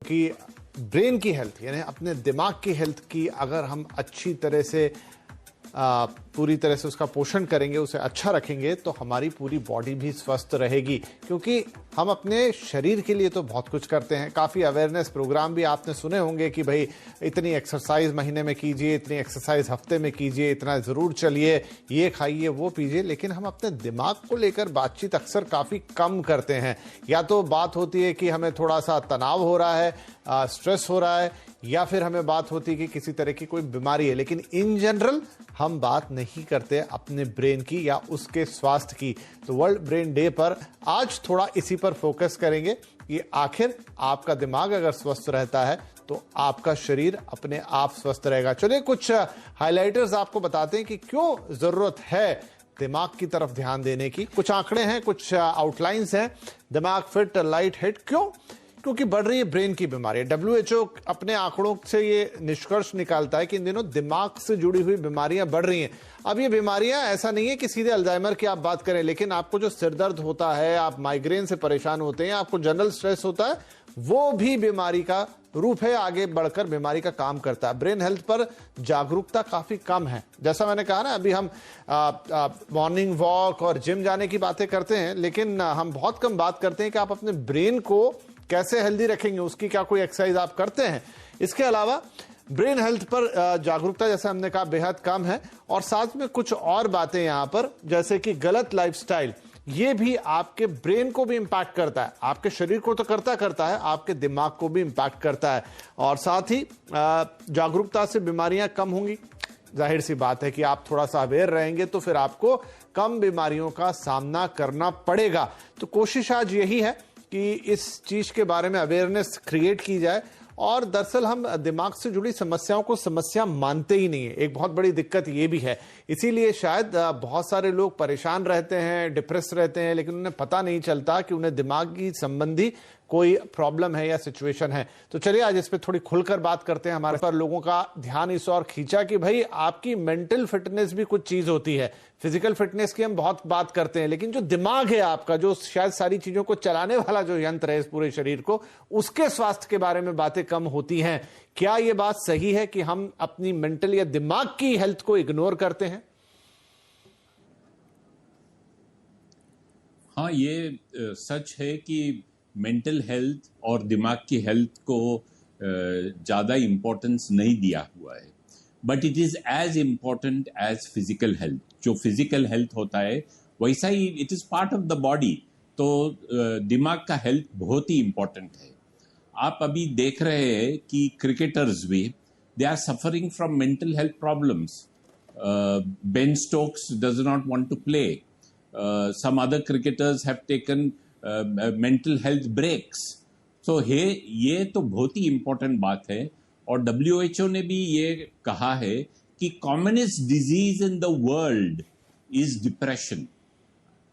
कि ब्रेन की हेल्थ यानी अपने दिमाग की हेल्थ की अगर हम अच्छी तरह से पूरी तरह से उसका पोषण करेंगे, उसे अच्छा रखेंगे, तो हमारी पूरी बॉडी भी स्वस्थ रहेगी। क्योंकि हम अपने शरीर के लिए तो बहुत कुछ करते हैं, काफ़ी अवेयरनेस प्रोग्राम भी आपने सुने होंगे कि भाई इतनी एक्सरसाइज महीने में कीजिए, इतनी एक्सरसाइज हफ्ते में कीजिए, इतना ज़रूर चलिए, ये खाइए, वो पीजिए, लेकिन हम अपने दिमाग को लेकर बातचीत अक्सर काफ़ी कम करते हैं। या तो बात होती है कि हमें थोड़ा सा तनाव हो रहा है, स्ट्रेस हो रहा है, या फिर हमें बात होती है कि किसी तरह की कोई बीमारी है, लेकिन इन जनरल हम बात नहीं करते अपने ब्रेन की या उसके स्वास्थ्य की। तो वर्ल्ड ब्रेन डे पर आज थोड़ा इसी पर फोकस करेंगे कि आखिर आपका दिमाग अगर स्वस्थ रहता है तो आपका शरीर अपने आप स्वस्थ रहेगा। चलिए कुछ हाइलाइटर्स आपको बताते हैं कि क्यों जरूरत है दिमाग की तरफ ध्यान देने की। कुछ आंकड़े हैं, कुछ आउटलाइंस हैं। दिमाग फिट, लाइट हिट, क्यों? क्योंकि बढ़ रही है ब्रेन की बीमारी। WHO अपने आंकड़ों से ये निष्कर्ष निकालता है कि इन दिनों दिमाग से जुड़ी हुई बीमारियां बढ़ रही हैं। अब ये बीमारियां ऐसा नहीं है कि सीधे अल्जाइमर की आप बात करें, लेकिन आपको जो सिरदर्द होता है, आप माइग्रेन से परेशान होते हैं, आपको जनरल स्ट्रेस होता है, वो भी बीमारी का रूप है, आगे बढ़कर बीमारी का काम करता है। ब्रेन हेल्थ पर जागरूकता काफी कम है। जैसा मैंने कहा ना, अभी हम मॉर्निंग वॉक और जिम जाने की बातें करते हैं, लेकिन हम बहुत कम बात करते हैं कि आप अपने ब्रेन को कैसे हेल्दी रखेंगे, उसकी क्या कोई एक्सरसाइज आप करते हैं। इसके अलावा ब्रेन हेल्थ पर जागरूकता, जैसे हमने कहा, बेहद कम है। और साथ में कुछ और बातें यहां पर, जैसे कि गलत लाइफस्टाइल, ये भी आपके ब्रेन को भी इंपैक्ट करता है। आपके शरीर को तो करता है, आपके दिमाग को भी इंपैक्ट करता है। और साथ ही जागरूकता से बीमारियां कम होंगी। जाहिर सी बात है कि आप थोड़ा सा अवेयर रहेंगे तो फिर आपको कम बीमारियों का सामना करना पड़ेगा। तो कोशिश आज यही है कि इस चीज के बारे में अवेयरनेस क्रिएट की जाए। और दरअसल हम दिमाग से जुड़ी समस्याओं को समस्या मानते ही नहीं है। एक बहुत बड़ी दिक्कत ये भी है। इसीलिए शायद बहुत सारे लोग परेशान रहते हैं, डिप्रेस रहते हैं, लेकिन उन्हें पता नहीं चलता कि उन्हें दिमागी संबंधी कोई प्रॉब्लम है या सिचुएशन है। तो चलिए आज इस पे थोड़ी खुलकर बात करते हैं। हमारे पर लोगों का ध्यान इस ओर खींचा कि भाई आपकी मेंटल फिटनेस भी कुछ चीज होती है। फिजिकल फिटनेस की हम बहुत बात करते हैं, लेकिन जो दिमाग है आपका, जो शायद सारी चीजों को चलाने वाला जो यंत्र है इस पूरे शरीर को, उसके स्वास्थ्य के बारे में बातें कम होती हैं। क्या यह बात सही है कि हम अपनी मेंटल या दिमाग की हेल्थ को इग्नोर करते हैं? हाँ, ये सच है कि मेंटल हेल्थ और दिमाग की हेल्थ को ज़्यादा इम्पोर्टेंस नहीं दिया हुआ है, but it is as important as physical health. जो फिजिकल हेल्थ होता है वैसा ही it is part of the body. तो दिमाग का हेल्थ बहुत ही इम्पोर्टेंट है। आप अभी देख रहे हैं कि क्रिकेटर्स भी they are suffering from mental health problems. Ben Stokes does not want to play. Some other cricketers have taken mental health breaks. So ये तो बहुत ही इम्पोर्टेंट बात है। और WHO ने भी ये कहा है कि commonest disease in the world is depression,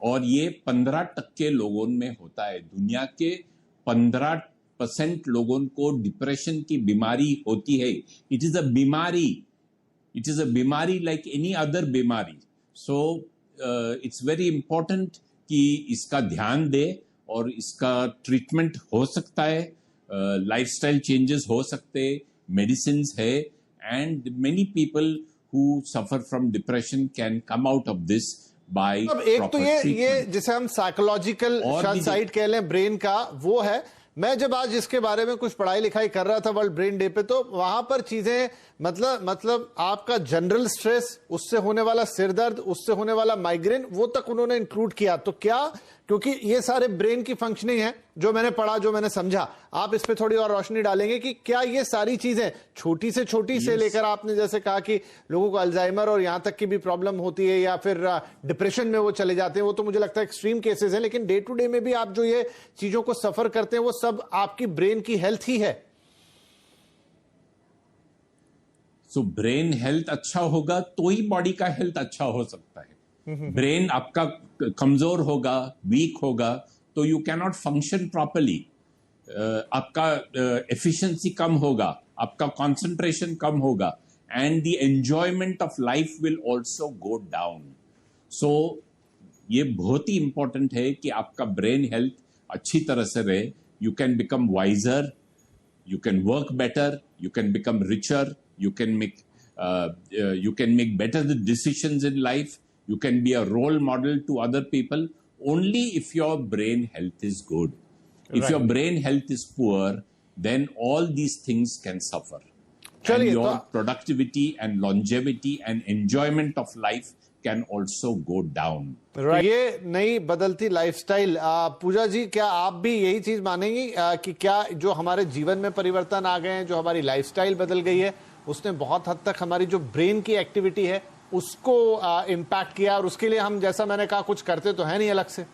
और ये 15% लोगों में होता है। दुनिया के 15% लोगों को डिप्रेशन की बीमारी होती है। इट इज अ बीमारी लाइक एनी अदर बीमारी। सो इट्स वेरी इंपॉर्टेंट कि इसका ध्यान दे और इसका ट्रीटमेंट हो सकता है, लाइफस्टाइल चेंजेस हो सकते, मेडिसिन है, and many people who suffer from depression can come out of this by एक तो ये जिसे हम साइकोलॉजिकल साइड कह लें ब्रेन का, वो है। मैं जब आज इसके बारे में कुछ पढ़ाई लिखाई कर रहा था वर्ल्ड ब्रेन डे पे, तो वहां पर चीजें मतलब आपका जनरल स्ट्रेस, उससे होने वाला सिरदर्द, उससे होने वाला माइग्रेन, वो तक उन्होंने इंक्लूड किया। तो क्या, क्योंकि ये सारे ब्रेन की फंक्शनिंग है, जो मैंने पढ़ा, जो मैंने समझा, आप इस पे थोड़ी और रोशनी डालेंगे कि क्या ये सारी चीजें छोटी से छोटी से लेकर, आपने जैसे कहा कि लोगों को अल्जाइमर और यहां तक की भी प्रॉब्लम होती है या फिर डिप्रेशन में वो चले जाते हैं, वो तो मुझे लगता है एक्सट्रीम केसेस हैं, लेकिन डे टू डे में भी आप जो ये चीजों को सफर करते हैं वो सब आपकी ब्रेन की हेल्थ ही है। सो ब्रेन हेल्थ अच्छा होगा तो ही बॉडी का हेल्थ अच्छा हो सकता है। ब्रेन आपका कमजोर होगा, वीक होगा, तो you can not function properly. आपका एफिशिएंसी कम होगा, आपका कंसंट्रेशन कम होगा, and the enjoyment of life will also go down. So ये बहुत ही इंपॉर्टेंट है कि आपका ब्रेन हेल्थ अच्छी तरह से रहे। You can become wiser, you can work better, you can become richer, you can make better the decisions in life, you can be a role model to other people, only if your brain health is good. If your brain health is poor, then all these things can suffer. And your productivity and longevity and enjoyment of life can also go down. ये नई बदलती lifestyle, पूजा जी क्या आप भी यही चीज मानेंगी कि क्या जो हमारे जीवन में परिवर्तन आ गए हैं, जो हमारी लाइफस्टाइल बदल गई है, उसने बहुत हद तक हमारी जो ब्रेन की एक्टिविटी है उसको इम्पैक्ट किया, और उसके लिए हम, जैसा मैंने कहा, कुछ करते तो है नहीं अलग से?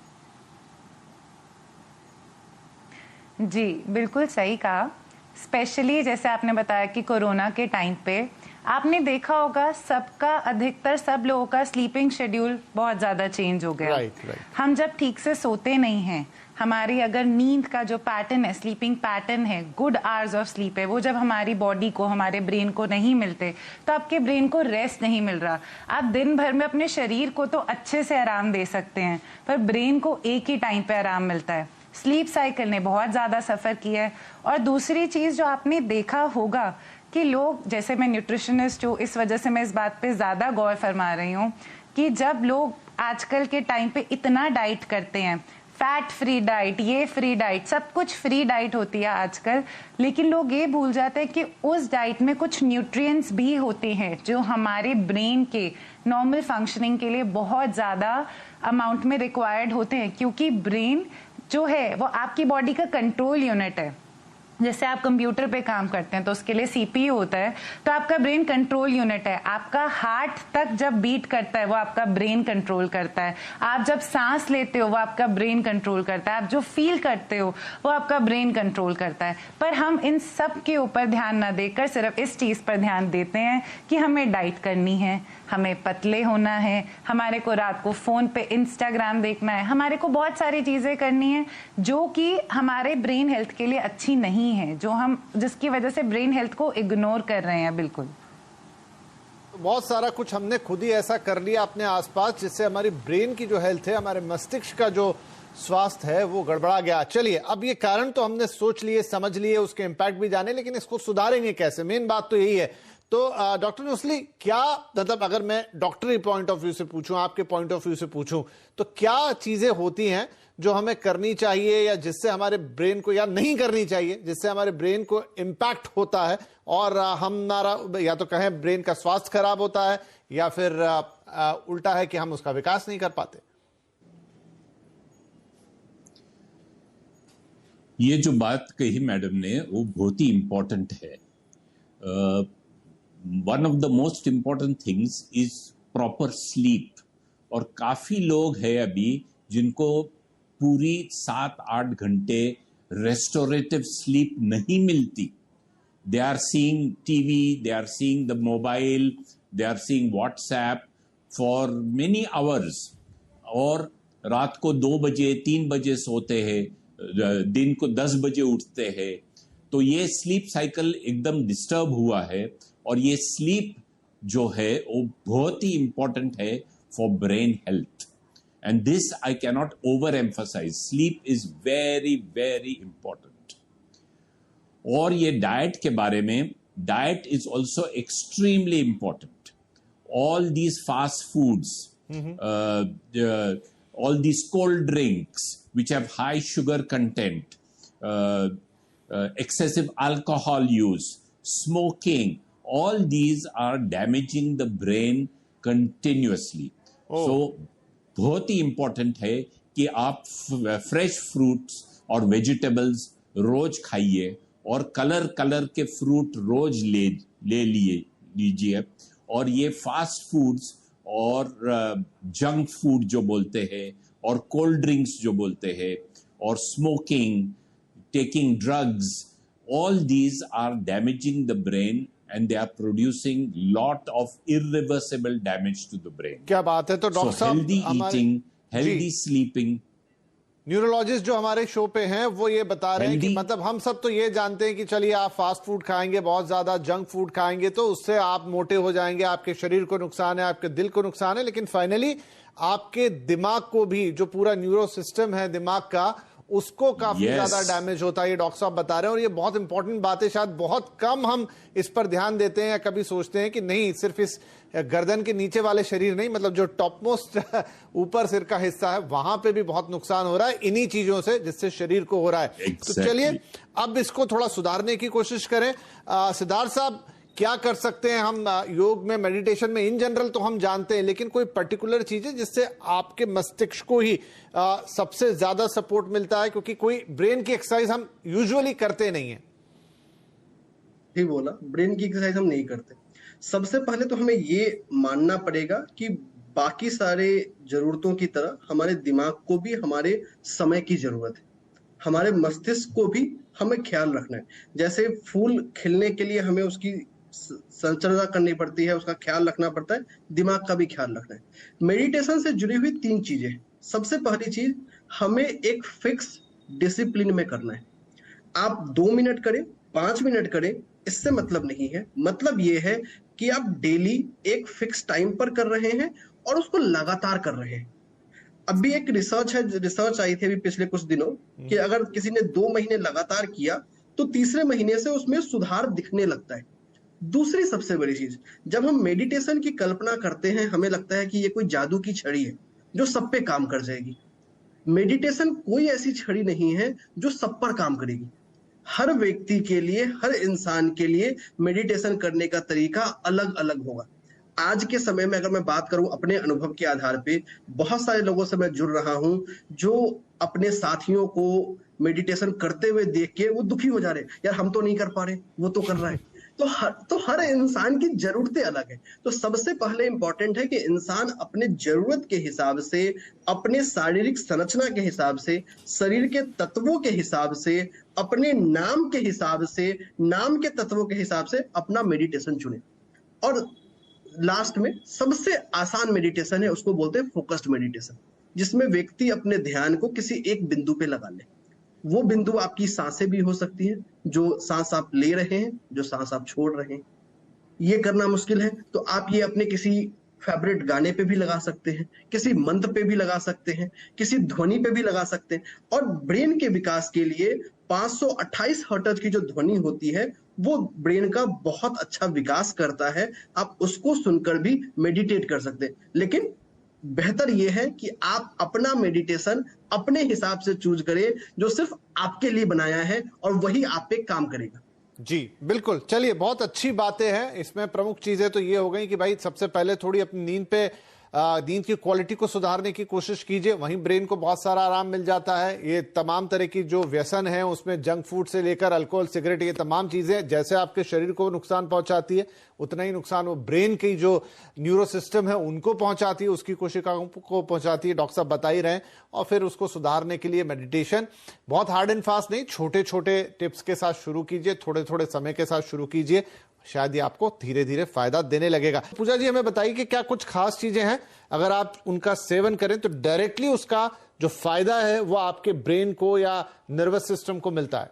जी बिल्कुल सही कहा। स्पेशली जैसे आपने बताया कि कोरोना के टाइम पे आपने देखा होगा सबका, अधिकतर सब लोगों का स्लीपिंग शेड्यूल बहुत ज़्यादा चेंज हो गया। हम जब ठीक से सोते नहीं हैं, हमारी अगर नींद का जो पैटर्न है, स्लीपिंग पैटर्न है, गुड आवर्स ऑफ स्लीप है, वो जब हमारी बॉडी को, हमारे ब्रेन को नहीं मिलते, तो आपके ब्रेन को रेस्ट नहीं मिल रहा। आप दिन भर में अपने शरीर को तो अच्छे से आराम दे सकते हैं, पर ब्रेन को एक ही टाइम पे आराम मिलता है। स्लीप साइकिल ने बहुत ज़्यादा सफ़र किया है। और दूसरी चीज़ जो आपने देखा होगा कि लोग, जैसे मैं न्यूट्रिशनिस्ट हूँ, इस वजह से मैं इस बात पे ज़्यादा गौर फरमा रही हूँ कि जब लोग आजकल के टाइम पे इतना डाइट करते हैं, फैट फ्री डाइट, ये फ्री डाइट, सब कुछ फ्री डाइट होती है आजकल, लेकिन लोग ये भूल जाते हैं कि उस डाइट में कुछ न्यूट्रिएंट्स भी होते हैं जो हमारे ब्रेन के नॉर्मल फंक्शनिंग के लिए बहुत ज़्यादा अमाउंट में रिक्वायर्ड होते हैं, क्योंकि ब्रेन जो है वो आपकी बॉडी का कंट्रोल यूनिट है। जैसे आप कंप्यूटर पे काम करते हैं तो उसके लिए सीपीयू होता है, तो आपका ब्रेन कंट्रोल यूनिट है। आपका हार्ट तक जब बीट करता है वो आपका ब्रेन कंट्रोल करता है। आप जब सांस लेते हो वो आपका ब्रेन कंट्रोल करता है। आप जो फील करते हो वो आपका ब्रेन कंट्रोल करता है। पर हम इन सब के ऊपर ध्यान ना देकर सिर्फ इस चीज़ पर ध्यान देते हैं कि हमें डाइट करनी है, हमें पतले होना है, हमारे को रात को फ़ोन पे इंस्टाग्राम देखना है, हमारे को बहुत सारी चीज़ें करनी है जो कि हमारे ब्रेन हेल्थ के लिए अच्छी नहीं है, जो हम, जिसकी वजह से ब्रेन हेल्थ को इग्नोर कर रहे हैं। बिल्कुल बहुत सारा कुछ हमने खुद ही ऐसा कर लिया अपने आसपास जिससे हमारी ब्रेन की जो हेल्थ है, हमारे मस्तिष्क का जो स्वास्थ्य है वो गड़बड़ा गया। चलिए, अब ये कारण तो हमने सोच लिए, समझ लिए, उसके इम्पैक्ट भी जाने, लेकिन इसको सुधारेंगे कैसे, मेन बात तो यही है। तो डॉक्टर न्यूस्ली, क्या मतलब अगर मैं डॉक्टरी पॉइंट ऑफ व्यू से पूछूं, आपके पॉइंट ऑफ व्यू से पूछूं, तो क्या चीजें होती हैं जो हमें करनी चाहिए या जिससे हमारे ब्रेन को, या नहीं करनी चाहिए जिससे हमारे ब्रेन को इम्पैक्ट होता है और हमारा, या तो कहें ब्रेन का स्वास्थ्य खराब होता है, या फिर उल्टा है कि हम उसका विकास नहीं कर पाते? ये जो बात कही मैडम ने वो बहुत ही इंपॉर्टेंट है। One of the most important things is proper sleep. और काफी लोग हैं अभी जिनको पूरी 7-8 घंटे रेस्टोरेटिव स्लीप नहीं मिलती। They are seeing TV, they are seeing the mobile, they are seeing WhatsApp for many hours, और रात को 2 बजे 3 बजे सोते हैं, दिन को 10 बजे उठते हैं। तो ये स्लीप साइकिल एकदम डिस्टर्ब हुआ है, और ये स्लीप जो है वो बहुत ही इंपॉर्टेंट है for brain health. And this I cannot overemphasise, sleep is very very important. और ये डाइट के बारे में, diet is also extremely important. All these fast foods, all these cold drinks which have high sugar content, excessive alcohol use, smoking, all these are damaging the brain continuously. So बहुत ही important है कि आप fresh fruits और vegetables रोज खाइए, और colour के fruit रोज ले लीजिए। और ये फास्ट फूड्स और जंक फूड जो बोलते हैं, और कोल्ड ड्रिंक्स जो बोलते हैं, और smoking, taking drugs, all these are damaging the brain and they are producing lot of irreversible damage to the brain. क्या बात है। तो डॉक्टर साहब, healthy eating, healthy sleeping, neurologist जो हमारे शो पे हैं वो ये बता रहे हैं कि मतलब हम सब तो ये जानते हैं कि चलिए आप फास्ट फूड खाएंगे, बहुत ज्यादा जंक फूड खाएंगे तो उससे आप मोटे हो जाएंगे, आपके शरीर को नुकसान है, आपके दिल को नुकसान है, लेकिन फाइनली आपके दिमाग को भी, जो पूरा न्यूरो सिस्टम है दिमाग का, उसको काफी Yes. ज्यादा डैमेज होता है, ये डॉक्टर साहब बता रहे हैं। और ये बहुत इंपॉर्टेंट बात है, शायद बहुत कम हम इस पर ध्यान देते हैं या कभी सोचते हैं कि नहीं सिर्फ इस गर्दन के नीचे वाले शरीर नहीं, मतलब जो टॉप मोस्ट ऊपर सिर का हिस्सा है वहां पे भी बहुत नुकसान हो रहा है इन्हीं चीजों से जिससे शरीर को हो रहा है। Exactly. तो चलिए अब इसको थोड़ा सुधारने की कोशिश करें। सिद्धार्थ साहब, क्या कर सकते हैं हम योग में, मेडिटेशन में इन जनरल तो हम जानते हैं, लेकिन कोई पर्टिकुलर चीज है जिससे आपके मस्तिष्क को ही सबसे ज्यादा सपोर्ट मिलता है? क्योंकि कोई ब्रेन की एक्सरसाइज हम यूजुअली करते नहीं है। ठीक बोला, ब्रेन की एक्सरसाइज हम नहीं करते। सबसे पहले तो हमें ये मानना पड़ेगा कि बाकी सारे जरूरतों की तरह हमारे दिमाग को भी हमारे समय की जरूरत है, हमारे मस्तिष्क को भी हमें ख्याल रखना है। जैसे फूल खिलने के लिए हमें उसकी संचर्या करनी पड़ती है, उसका ख्याल रखना पड़ता है, दिमाग का भी ख्याल रखना है। मेडिटेशन से जुड़ी हुई 3 चीजें। सबसे पहली चीज, हमें एक फिक्स डिसिप्लिन में करना है। आप 2 मिनट करें, 5 मिनट करें, इससे मतलब नहीं है। मतलब ये है कि आप डेली एक फिक्स टाइम पर कर रहे हैं और उसको लगातार कर रहे हैं। अभी एक रिसर्च आई थी अभी पिछले कुछ दिनों कि अगर किसी ने 2 महीने लगातार किया तो तीसरे महीने से उसमें सुधार दिखने लगता है। दूसरी सबसे बड़ी चीज, जब हम मेडिटेशन की कल्पना करते हैं हमें लगता है कि ये कोई जादू की छड़ी है जो सब पे काम कर जाएगी। मेडिटेशन कोई ऐसी छड़ी नहीं है जो सब पर काम करेगी। हर व्यक्ति के लिए, हर इंसान के लिए मेडिटेशन करने का तरीका अलग अलग होगा। आज के समय में अगर मैं बात करूं अपने अनुभव के आधार पे, बहुत सारे लोगों से मैं जुड़ रहा हूं जो अपने साथियों को मेडिटेशन करते हुए देख के वो दुखी हो जा रहे हैं, यार हम तो नहीं कर पा रहे, वो तो कर रहा है। तो हर इंसान की जरूरतें अलग है। तो सबसे पहले इंपॉर्टेंट है कि इंसान अपने जरूरत के हिसाब से, अपने शारीरिक संरचना के हिसाब से, शरीर के तत्वों के हिसाब से, अपने नाम के हिसाब से, नाम के तत्वों के हिसाब से अपना मेडिटेशन चुने। और लास्ट में सबसे आसान मेडिटेशन है, उसको बोलते हैं फोकस्ड मेडिटेशन, जिसमें व्यक्ति अपने ध्यान को किसी एक बिंदु पे लगा ले। वो बिंदु आपकी सांसें भी हो सकती हैं, जो सांस आप ले रहे हैं, जो सांस आप छोड़ रहे हैं। ये करना मुश्किल है तो आप ये अपने किसी फेवरेट गाने पे भी लगा सकते हैं, किसी मंत्र पे भी लगा सकते हैं, किसी ध्वनि पे भी लगा सकते हैं। और ब्रेन के विकास के लिए 528 हर्ट्ज की जो ध्वनि होती है वो ब्रेन का बहुत अच्छा विकास करता है। आप उसको सुनकर भी मेडिटेट कर सकते हैं। लेकिन बेहतर यह है कि आप अपना मेडिटेशन अपने हिसाब से चूज करें, जो सिर्फ आपके लिए बनाया है और वही आप पे काम करेगा। जी बिल्कुल। चलिए, बहुत अच्छी बातें हैं। इसमें प्रमुख चीजें तो ये हो गई कि भाई सबसे पहले थोड़ी अपनी नींद की क्वालिटी को सुधारने की कोशिश कीजिए, वहीं ब्रेन को बहुत सारा आराम मिल जाता है। ये तमाम तरह की जो व्यसन है उसमें जंक फूड से लेकर अल्कोहल, सिगरेट, ये तमाम चीजें जैसे आपके शरीर को नुकसान पहुंचाती है उतना ही नुकसान वो ब्रेन की जो न्यूरो सिस्टम है उनको पहुंचाती है, उसकी कोशिकाओं को पहुंचाती है। डॉक्टर साहब बता ही रहे हैं। और फिर उसको सुधारने के लिए मेडिटेशन बहुत हार्ड एंड फास्ट नहीं, छोटे छोटे टिप्स के साथ शुरू कीजिए, थोड़े थोड़े समय के साथ शुरू कीजिए, शायद ये आपको धीरे धीरे फायदा देने लगेगा। पूजा जी, हमें बताइए कि क्या कुछ खास चीजें हैं अगर आप उनका सेवन करें तो डायरेक्टली उसका जो फायदा है वो आपके ब्रेन को या नर्वस सिस्टम को मिलता है?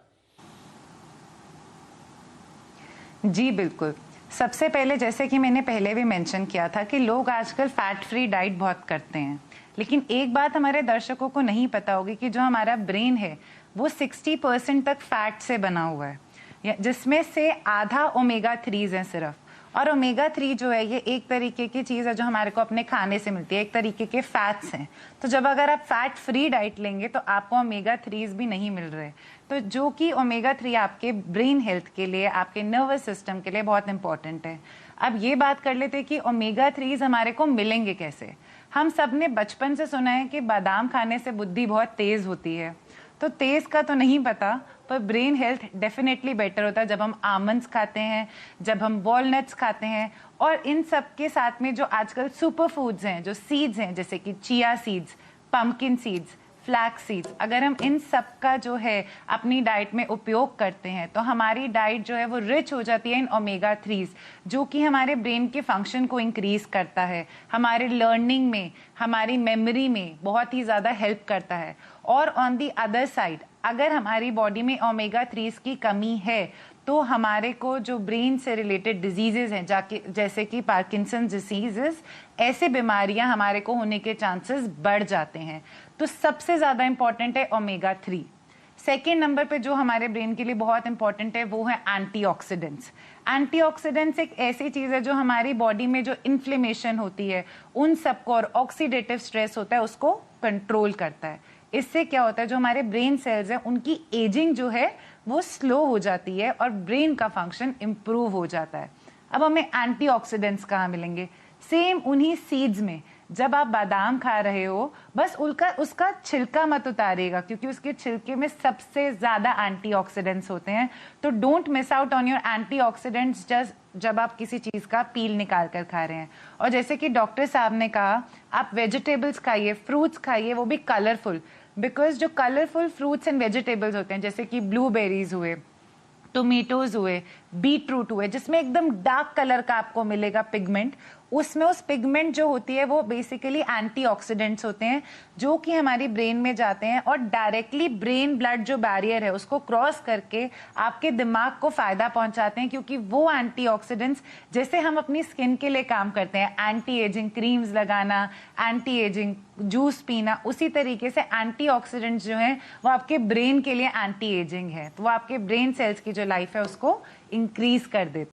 जी बिल्कुल। सबसे पहले जैसे कि मैंने पहले भी मेंशन किया था कि लोग आजकल फैट फ्री डाइट बहुत करते हैं, लेकिन एक बात हमारे दर्शकों को नहीं पता होगी कि जो हमारा ब्रेन है वो 60% तक फैट से बना हुआ है, जिसमें से आधा ओमेगा 3 हैं सिर्फ। और ओमेगा 3 जो है ये एक तरीके की चीज़ है जो हमारे को अपने खाने से मिलती है, एक तरीके के फैट्स हैं। तो जब अगर आप फैट फ्री डाइट लेंगे तो आपको ओमेगा 3 भी नहीं मिल रहे, तो जो कि ओमेगा 3 आपके ब्रेन हेल्थ के लिए, आपके नर्वस सिस्टम के लिए बहुत इंपॉर्टेंट है। अब ये बात कर लेते हैं कि ओमेगा 3 हमारे को मिलेंगे कैसे। हम सब ने बचपन से सुना है कि बादाम खाने से बुद्धि बहुत तेज होती है, तो तेज का तो नहीं पता, पर ब्रेन हेल्थ डेफिनेटली बेटर होता है जब हम आमंड्स खाते हैं, जब हम वॉलनट्स खाते हैं। और इन सब के साथ में जो आजकल सुपर फूड्स हैं, जो सीड्स हैं, जैसे कि chia seeds, pumpkin seeds, flax seeds, अगर हम इन सब का जो है अपनी डाइट में उपयोग करते हैं तो हमारी डाइट जो है वो रिच हो जाती है इन ओमेगा 3, जो कि हमारे ब्रेन के फंक्शन को इंक्रीज करता है, हमारे लर्निंग में, हमारी मेमोरी में बहुत ही ज़्यादा हेल्प करता है। और ऑन दी अदर साइड, अगर हमारी बॉडी में ओमेगा 3 की कमी है तो हमारे को जो ब्रेन से रिलेटेड डिजीजेज हैं जाके जैसे कि पार्किंसन डिसीजेस, ऐसे बीमारियां हमारे को होने के चांसेस बढ़ जाते हैं। तो सबसे ज्यादा इंपॉर्टेंट है ओमेगा 3। सेकेंड नंबर पे जो हमारे ब्रेन के लिए बहुत इंपॉर्टेंट है वो है एंटीऑक्सीडेंट्स। एंटीऑक्सीडेंट्स एक ऐसी चीज है जो हमारी बॉडी में जो इन्फ्लेमेशन होती है उन सबको और ऑक्सीडेटिव स्ट्रेस होता है उसको कंट्रोल करता है। इससे क्या होता है, जो हमारे ब्रेन सेल्स हैं उनकी एजिंग जो है वो स्लो हो जाती है और ब्रेन का फंक्शन इंप्रूव हो जाता है। अब हमें एंटीऑक्सीडेंट्स कहाँ मिलेंगे? सेम उन्हीं सीड्स में। जब आप बादाम खा रहे हो बस उसका छिलका मत उतारिएगा, क्योंकि उसके छिलके में सबसे ज्यादा एंटीऑक्सीडेंट्स होते हैं। तो don't miss out on your antioxidants जब आप किसी चीज का पील निकाल कर खा रहे हैं। और जैसे कि डॉक्टर साहब ने कहा, आप वेजिटेबल्स खाइए, फ्रूट्स खाइए, वो भी कलरफुल, बिकॉज जो कलरफुल फ्रूट्स एंड वेजिटेबल्स होते हैं जैसे कि ब्लूबेरीज हुए, टोमेटोज हुए, बीटरूट हुए, जिसमें एकदम डार्क कलर का आपको मिलेगा पिगमेंट, उसमें उस पिगमेंट जो होती है वो बेसिकली एंटीऑक्सीडेंट्स होते हैं जो कि हमारी ब्रेन में जाते हैं और डायरेक्टली ब्रेन ब्लड जो बैरियर है उसको क्रॉस करके आपके दिमाग को फायदा पहुंचाते हैं। क्योंकि वो एंटीऑक्सीडेंट्स, जैसे हम अपनी स्किन के लिए काम करते हैं, एंटी एजिंग क्रीम्स लगाना, एंटी एजिंग जूस पीना, उसी तरीके से एंटीऑक्सीडेंट्स जो हैं वो आपके ब्रेन के लिए एंटी एजिंग है। तो वो आपके ब्रेन सेल्स की जो लाइफ है उसको इंक्रीज कर देते हैं।